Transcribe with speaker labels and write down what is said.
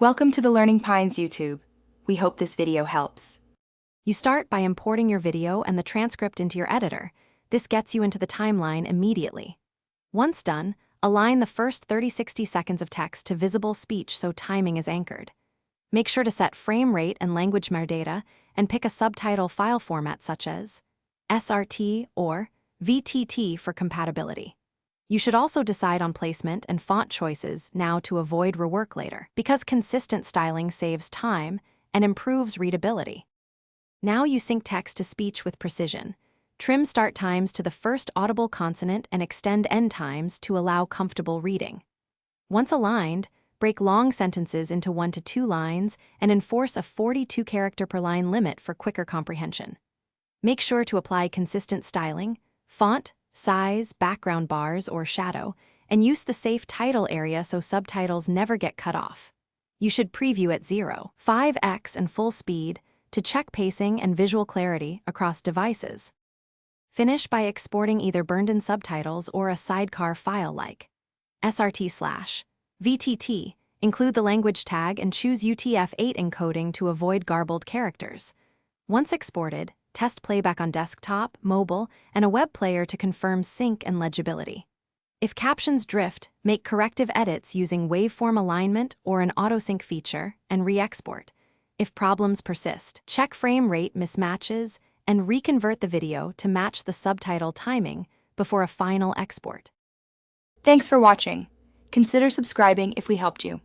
Speaker 1: Welcome to the Learning Pines YouTube. We hope this video helps.
Speaker 2: You start by importing your video and the transcript into your editor. This gets you into the timeline immediately. Once done, align the first 30-60 seconds of text to visible speech so timing is anchored. Make sure to set frame rate and language metadata and pick a subtitle file format such as SRT or VTT for compatibility. You should also decide on placement and font choices now to avoid rework later, because consistent styling saves time and improves readability. Now you sync text to speech with precision. Trim start times to the first audible consonant and extend end times to allow comfortable reading. Once aligned, break long sentences into 1 to 2 lines and enforce a 42 character per line limit for quicker comprehension. Make sure to apply consistent styling, font, size, background bars, or shadow, and use the safe title area so subtitles never get cut off. You should preview at 0, 5x and full speed to check pacing and visual clarity across devices. Finish by exporting either burned-in subtitles or a sidecar file like SRT/VTT. Include the language tag and choose UTF-8 encoding to avoid garbled characters. Once exported, test playback on desktop, mobile, and a web player to confirm sync and legibility. If captions drift, make corrective edits using waveform alignment or an autosync feature and re-export. If problems persist, check frame rate mismatches and reconvert the video to match the subtitle timing before a final export.
Speaker 1: Thanks for watching. Consider subscribing if we helped you.